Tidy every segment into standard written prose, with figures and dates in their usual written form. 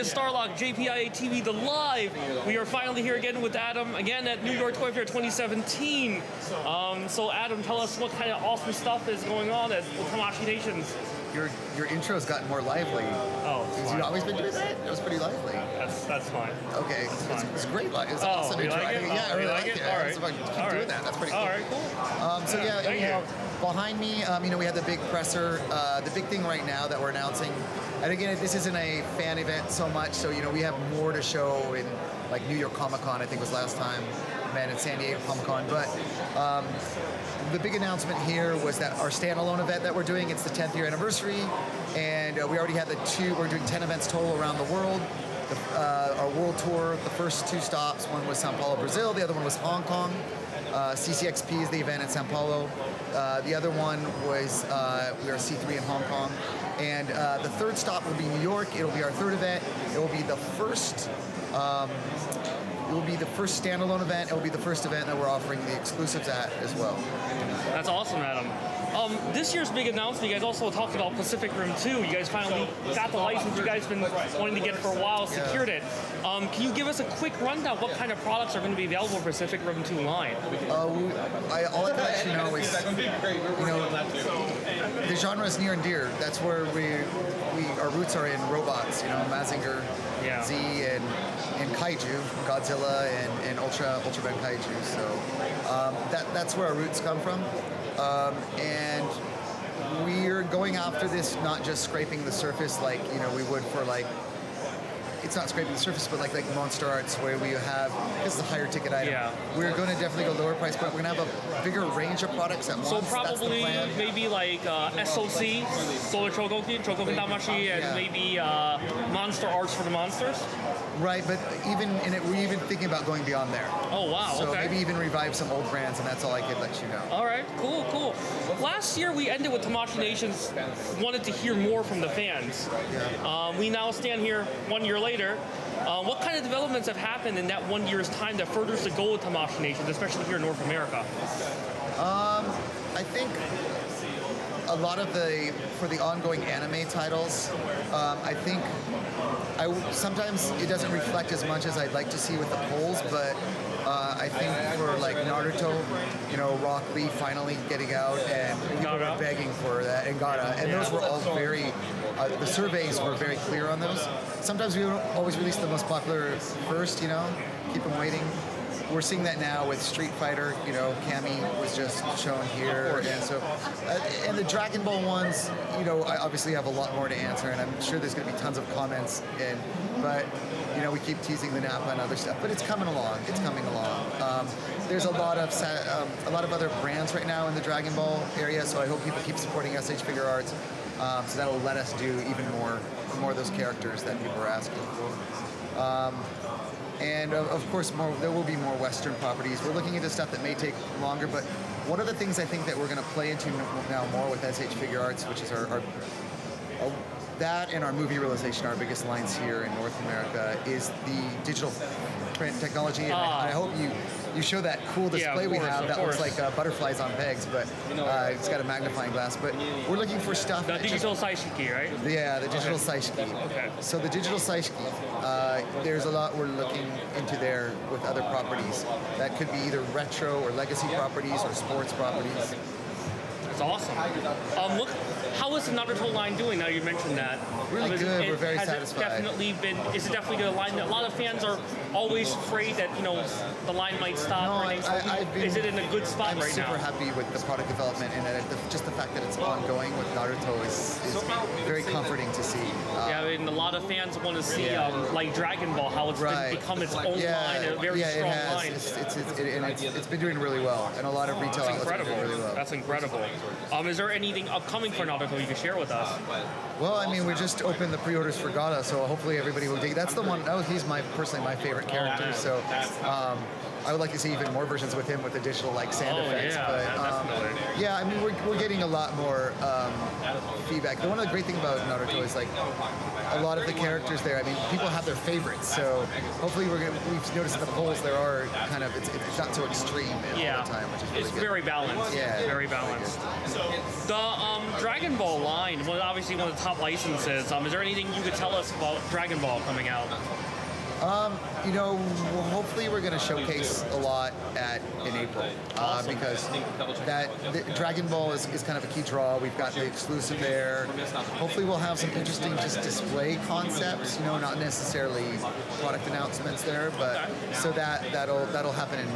EMIYA STARlock, JPIA TV, the live. We are finally here again with Adam, again at New York Toy Fair 2017. So Adam, tell us what kind of awesome stuff is going on at Tamashii Nations. Your intro's gotten more lively. Oh, Have you always been doing that? It was pretty lively. That's fine. Okay, it's great. It's Oh, awesome you intro. like it? Yeah, I really like it. All right. So keep doing that. That's pretty cool. All right, cool. So yeah, thank you. behind me, we had the big presser. The big thing right now that we're announcing, and again, this isn't a fan event so much. So we have more to show in like New York Comic Con. I think was last time, and in San Diego Comic Con. But the big announcement here was that our standalone event that we're doing, it's the 10th year anniversary, and we already had we're doing 10 events total around the world. Our world tour, the first 2 stops, one was Sao Paulo, Brazil, the other one was Hong Kong. CCXP is the event in Sao Paulo. The other one was, we are C3 in Hong Kong. And the third stop will be New York. It'll be our third event. It will be the first standalone event. It will be the first event that we're offering the exclusives at as well. That's awesome, Adam. This year's big announcement, you guys also talked about Pacific Rim 2. You guys finally got the license you guys been wanting to get for a while, secured it. Can you give us a quick rundown? What kind of products are going to be available for Pacific Rim 2 line? All I can let you know is, the genre is near and dear. That's where our roots are in robots. Mazinger Z and Kaiju, Godzilla and Ultra Man Kaiju. So that's where our roots come from. And we're going after this, not just scraping the surface like we would for it's not scraping the surface, but like Monster Arts, where we have, this is a higher ticket item. Yeah. We're going to definitely go lower price, but we're going to have a bigger range of products at once. So probably maybe like SOC, Solar Chogokin Tamashii, and maybe Monster Arts for the monsters? Right, but we're even thinking about going beyond there. Oh wow, so okay. Maybe even revive some old brands, and that's all I could let you know. All right, cool. Last year we ended with Tamashii Nations wanted to hear more from the fans. Yeah. We now stand here 1 year later. What kind of developments have happened in that 1 year's time that furthers the goal of Tamashii Nations, especially here in North America? I think a lot of for the ongoing anime titles, I think sometimes it doesn't reflect as much as I'd like to see with the polls, but I think for like Naruto, Rock Lee finally getting out, and people were begging for that, and Gaara, and those were all very, the surveys were very clear on those. Sometimes we don't always release the most popular first, keep them waiting. We're seeing that now with Street Fighter, Cammy was just shown here, and so, and the Dragon Ball ones, I obviously have a lot more to answer, and I'm sure there's going to be tons of comments, but we keep teasing the Nappa and other stuff, but it's coming along. There's a lot of other brands right now in the Dragon Ball area, so I hope people keep supporting SH Figuarts, so that'll let us do even more of those characters that people are asking for. And of course, there will be more Western properties. We're looking into stuff that may take longer, but one of the things I think that we're going to play into now more with SH Figuarts, which is that and our movie realization, our biggest lines here in North America, is the digital print technology. And I hope you show that cool display we have that looks like butterflies on pegs, but it's got a magnifying glass. But we're looking for stuff. The digital Saishiki, right? Yeah, the digital Saishiki. Okay. So the digital Saishiki, there's a lot we're looking into there with other properties. That could be either retro or legacy properties or sports properties. That's awesome. How is the Naruto line doing now you mentioned that? Really good. We're very satisfied. Is it definitely a line that a lot of fans are always afraid that, the line might stop? Is it in a good spot right now? I'm super happy with the product development, and just the fact that it's ongoing with Naruto is very comforting to see. A lot of fans want to see, like Dragon Ball, how it's become its own line, a very strong line. It's been doing really well, and a lot of retail outlets are doing really well. That's incredible. Is there anything upcoming for Naruto you can share with us? Well, we just opened the pre-orders for Gaara, so hopefully everybody will dig. That's the one. He's personally my favorite character. So I would like to see even more versions with him with additional like sound effects. Yeah, But definitely. yeah, I mean we're getting a lot more feedback. One of the great things about Naruto is like a lot of the characters there. I mean, people have their favorites, so hopefully we've noticed in the polls there are kind of it's not so extreme all the time, which is really it's good. very balanced. Yeah, very balanced. The Dragon Ball line, well, obviously one of the top licenses. Is there anything you could tell us about Dragon Ball coming out? You know, hopefully we're going to showcase a lot in April because Dragon Ball is kind of a key draw. We've got the exclusive there. Hopefully we'll have some interesting just display concepts. You know, not necessarily product announcements there, but so that'll happen in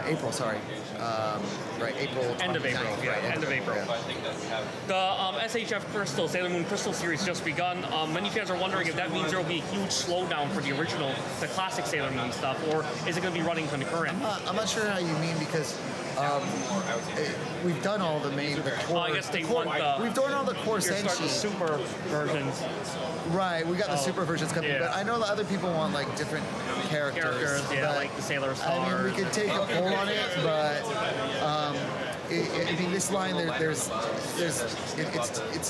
April. Sorry, right, April. End of April. Yeah, right, end of April. Yeah. The SHF Crystal, Sailor Moon Crystal series just begun. Many fans are wondering if that means there will be a huge slowdown for the original, the classic Sailor Moon stuff, or is it going to be running concurrent? I'm not sure how you mean because we've done all the core. I guess we've done all the core Senshi. super versions. Right, we got the super versions coming, but I know that other people want like different characters. Yeah, like the Sailor Stars. I mean, we could take a poll on it, but I mean, this line it's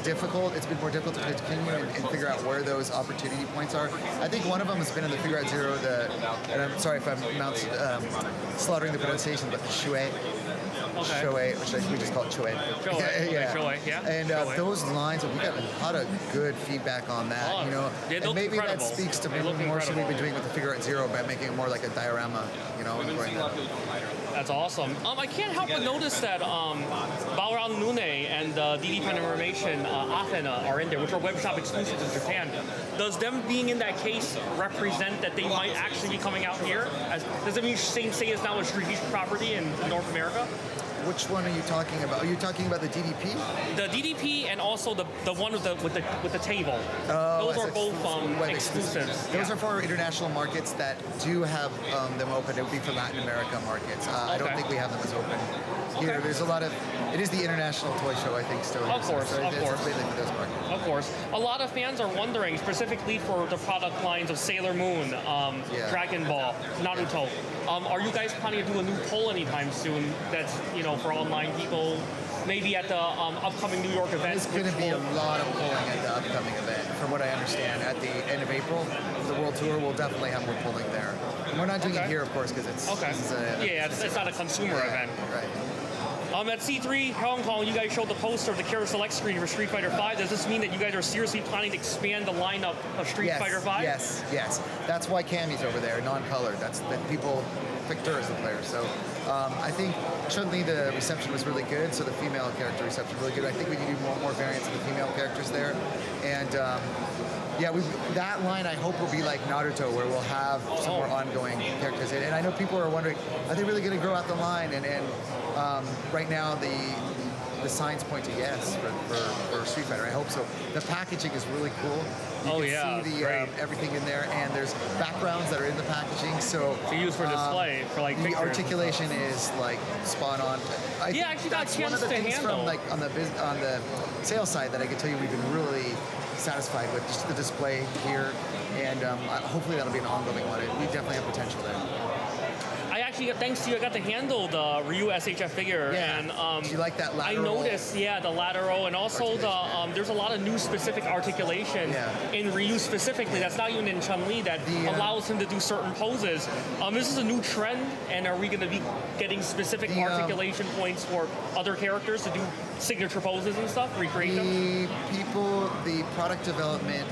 difficult. It's been more difficult to continue and figure out where those opportunity points are. I think one of them has been in the Figuarts Zero. And I'm sorry if I'm slaughtering the pronunciation, but the Shuei. Okay. Shoei, which we just call it Shoei. Yeah. And those lines, we got a lot of good feedback on that. You know, and maybe that speaks to more so we've been doing with the Figuarts Zero by making it more like a diorama. You know, That's awesome. I can't help but notice that Baoran Nune and DD Animation Athena are in there, which are web shop exclusives in Japan. Does them being in that case represent that they might actually be coming out here? Does it mean Seiya is now a strategic property in North America? Which one are you talking about? Are you talking about the DDP? The DDP and also the one with the table. Those are both exclusives. Those are for international markets that do have them open. It would be for Latin America markets. I don't think we have them as open here. There's a lot of. It is the international toy show, I think, still. Of course. It's mainly for those markets. Of course. A lot of fans are wondering, specifically for the product lines of Sailor Moon, Dragon Ball, Naruto. Are you guys planning to do a new poll anytime soon? That's for online people, maybe at the upcoming New York event. There's going to be a lot of polling at the upcoming event, from what I understand. At the end of April, the World Tour will definitely have more polling there. And we're not doing it here, of course, because it's it's not a consumer event. Right. At C3 Hong Kong, you guys showed the poster of the Character Select screen for Street Fighter V. Does this mean that you guys are seriously planning to expand the lineup of Street Fighter V? Yes. That's why Cammy's over there, non-colored. That's that people picked her as the player. So I think certainly the reception was really good. So the female character reception was really good. I think we need to do more variants of the female characters there. And that line I hope will be like Naruto, where we'll have some more ongoing characters in. And I know people are wondering, are they really going to grow out the line? And right now the signs point to yes for Street Fighter. I hope so. The packaging is really cool. You can see everything in there, and there's backgrounds that are in the packaging. So to use for display for like the articulation is like spot on. Actually got a chance one of the to things handle from like on the sales side that I can tell you we've been really satisfied with, just the display here, and hopefully that'll be an ongoing one. We definitely have potential there. Thanks to you, I got to handle the Ryu SHF figure. Yeah. And do you like that lateral? I noticed, the lateral, and also there's a lot of new specific articulation in Ryu specifically. That's not even in Chun-Li that allows him to do certain poses. This is a new trend, and are we going to be getting specific articulation points for other characters to do signature poses and stuff, recreate them? The product development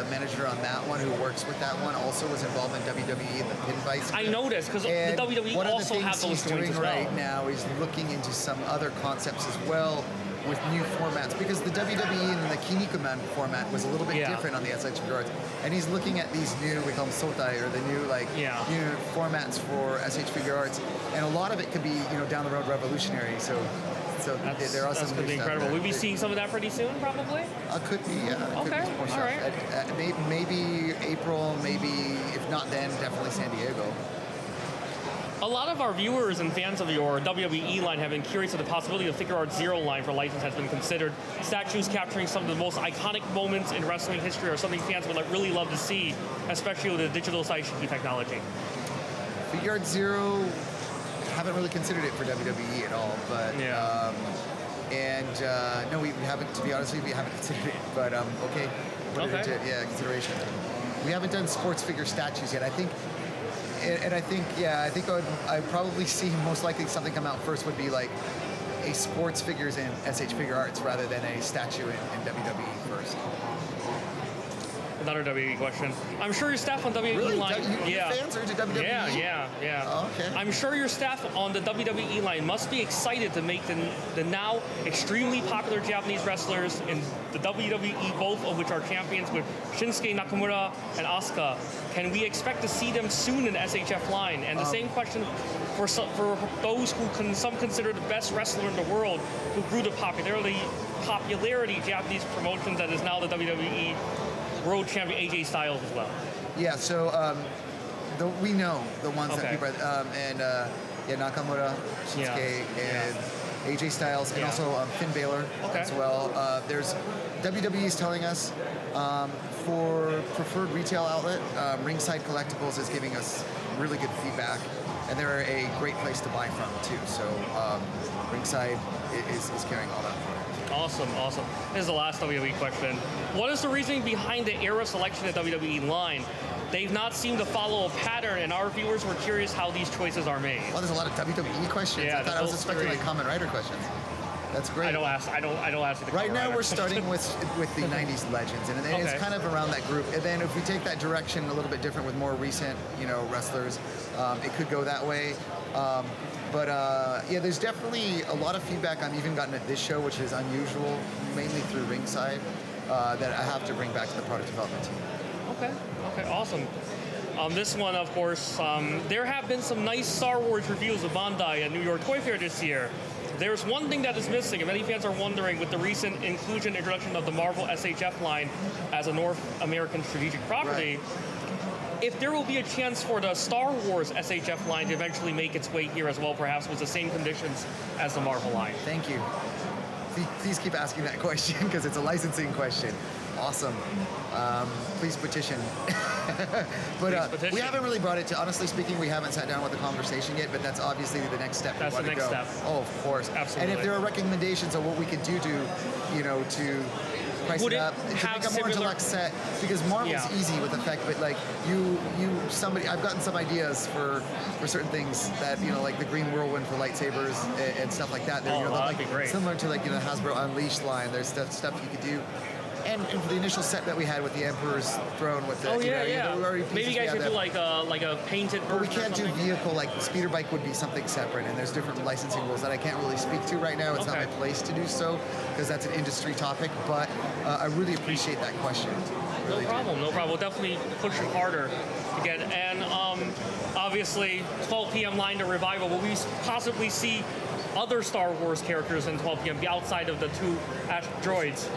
manager on that one who works with that one also was involved in WWE and the pin vice. I noticed because the WWE also have those doing right now is looking into some other concepts as well with new formats, because the WWE and the Kinnikuman format was a little bit different on the SH Figuarts, and he's looking at these new, we call them Sotai, or the new new formats for SH Figuarts, and a lot of it could be down the road revolutionary. So there are some could be incredible. We'll be seeing some of that pretty soon, probably. Could be, yeah. Okay, could be more all right. Maybe April, maybe if not then, definitely San Diego. A lot of our viewers and fans of your WWE line have been curious of the possibility of Figuarts Zero line for license has been considered. Statues capturing some of the most iconic moments in wrestling history are something fans would really love to see, especially with the digital Saishiki technology. Figuarts Zero, haven't really considered it for WWE at all, but no, we haven't. To be honest with you, we haven't considered it. But okay, put it into consideration. We haven't done sports figure statues yet. I think, I think I'd probably see most likely something come out first would be like a sports figures in SH Figuarts rather than a statue in WWE first. Another WWE question. I'm sure your staff on WWE Really? line. Fans are into WWE? Yeah. Oh, okay. I'm sure your staff on the WWE line must be excited to make the now extremely popular Japanese wrestlers in the WWE, both of which are champions with Shinsuke Nakamura and Asuka. Can we expect to see them soon in the SHF line? And the same question for those who some consider the best wrestler in the world, who grew to popularity Japanese promotions that is now the WWE. World champion AJ Styles as well. Yeah, so we know the ones that people Nakamura, Shinsuke, and AJ Styles, and also Finn Balor as well. There's WWE's telling us for preferred retail outlet, Ringside Collectibles is giving us really good feedback, and they're a great place to buy from too. So Ringside is carrying all that. Awesome. This is the last WWE question. What is the reasoning behind the era selection at WWE line? They've not seemed to follow a pattern, and our viewers were curious how these choices are made. Well, there's a lot of WWE questions. Yeah, I thought I was expecting like Kamen Rider questions. That's great. I don't ask. Right now, we're starting with the '90s legends, and it's kind of around that group. And then if we take that direction a little bit different with more recent, wrestlers, it could go that way. But there's definitely a lot of feedback I've even gotten at this show, which is unusual, mainly through Ringside, that I have to bring back to the product development team. Okay, awesome. This one, of course, there have been some nice Star Wars reviews of Bandai at New York Toy Fair this year. There's one thing that is missing, and many fans are wondering, with the recent introduction of the Marvel SHF line as a North American strategic property, if there will be a chance for the Star Wars SHF line to eventually make its way here as well, perhaps with the same conditions as the Marvel line. Thank you. Please keep asking that question because it's a licensing question. Awesome. Please petition. But we haven't really brought it to, honestly speaking, we haven't sat down with the conversation yet, but that's obviously the next step. That's the next step. Oh, of course. Absolutely. And if there are recommendations of what we could do to price it up, to make a more deluxe set, because Marvel's easy with the fact, but like I've gotten some ideas for certain things that, like the Green Whirlwind for lightsabers and stuff like that. That'd be great. Similar to like, Hasbro Unleashed line, there's stuff you could do. And for the initial set that we had with the Emperor's Throne, with the maybe you guys could do like a painted version. But we can't do vehicle, like speeder bike would be something separate, and there's different licensing rules that I can't really speak to right now. It's not my place to do so because that's an industry topic. But I really appreciate that question. Really no problem. We'll definitely push it harder to get. And obviously, 12 p.m. line to revival. Will we possibly see other Star Wars characters in 12 p.m. outside of the two droids?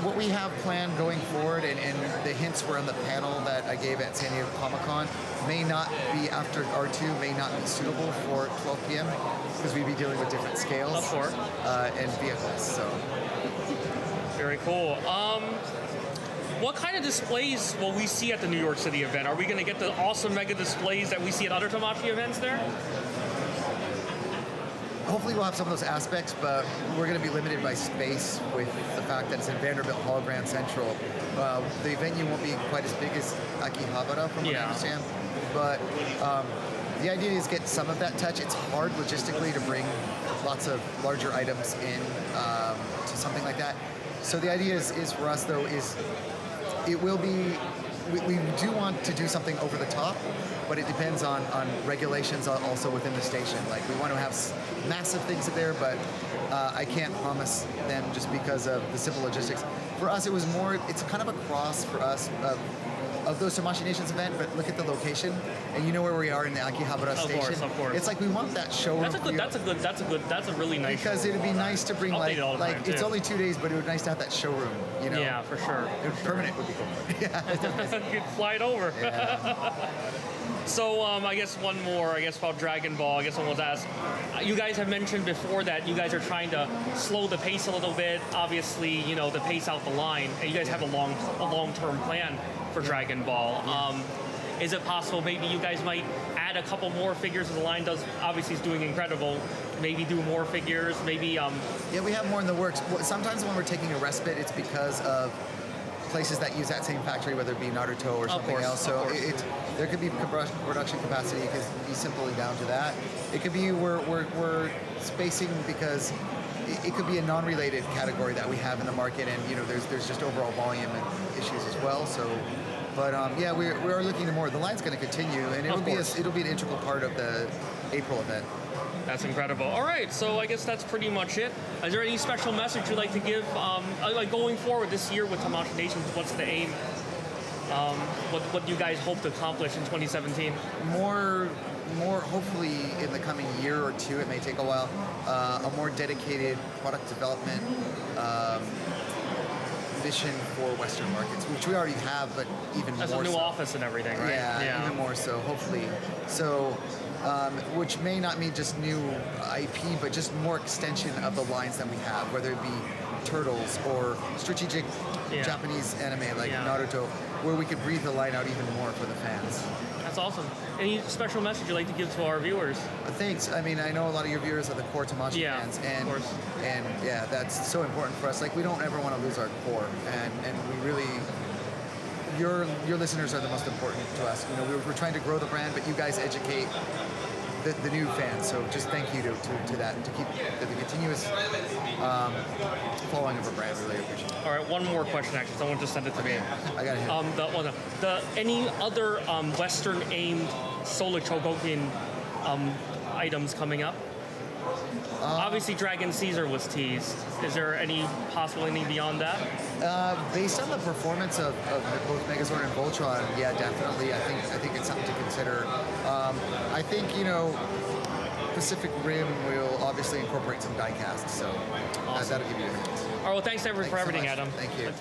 What we have planned going forward, and the hints were on the panel that I gave at San Diego Comic-Con, may not be after R2, may not be suitable for 12 p.m. because we'd be dealing with different scales and vehicles. So very cool. What kind of displays will we see at the New York City event? Are we going to get the awesome mega displays that we see at other Tamashii events there? Hopefully we'll have some of those aspects, but we're going to be limited by space with the fact that it's in Vanderbilt Hall Grand Central. The venue won't be quite as big as Akihabara, from what I understand. But the idea is get some of that touch. It's hard logistically to bring lots of larger items in to something like that. So the idea is for us, though, is it will be... We do want to do something over the top, but it depends on regulations also within the station. Like, we want to have massive things there, but I can't promise them just because of the simple logistics. For us, it's kind of a cross for us of those Tamashii Nations event, but look at the location, and you know where we are in the Akihabara station. Of course. It's like we want that showroom. That's a really nice. Because it'd be nice to bring it's only 2 days, but it would be nice to have that showroom. Yeah, for sure. Permanent would be cool. You could fly it over. Yeah. So I guess one more, about Dragon Ball. I guess someone was asked. You guys have mentioned before that you guys are trying to slow the pace a little bit. Obviously, to pace out the line, and you guys have a long-term plan for Dragon Ball. Is it possible maybe you guys might add a couple more figures, and the line does obviously is doing incredible. Maybe do more figures. Maybe. Yeah, we have more in the works. Sometimes when we're taking a respite, it's because of places that use that same factory, whether it be Naruto or something else. So there could be production capacity. It could be simply down to that. It could be we're spacing because it could be a non-related category that we have in the market, and there's just overall volume and issues as well. So, but yeah, we are looking to more. The line's going to continue, and it'll be an integral part of the April event. That's incredible. All right, so I guess that's pretty much it. Is there any special message you'd like to give, like going forward this year with Tamashii Nations? What's the aim? What do you guys hope to accomplish in 2017? More, hopefully in the coming year or two, it may take a while, a more dedicated product development mission for Western markets, which we already have, but even more so. As a new office and everything, right? Yeah, even more so, hopefully. So, which may not mean just new IP, but just more extension of the lines that we have, whether it be Turtles or strategic Japanese anime like Naruto, where we could breathe the line out even more for the fans. That's awesome. Any special message you'd like to give to our viewers? Thanks. I mean, I know a lot of your viewers are the core Tamashii fans, and yeah, that's so important for us. Like, we don't ever want to lose our core, and we really. Your listeners are the most important to us. We're trying to grow the brand, but you guys educate the new fans. So just thank you to that, to keep the continuous following of our brand. Really appreciate it. All right, one more question, actually. Someone just sent it to me. I got it. Any other Western-aimed Solar Chogokin items coming up? Obviously, Dragon Caesar was teased. Is there any possibility beyond that? Based on the performance of both Megazord and Voltron, yeah, definitely. I think it's something to consider. I think Pacific Rim will obviously incorporate some die-cast, so that'll give you a hint. All right, well, thanks everyone for everything, Adam. Thank you.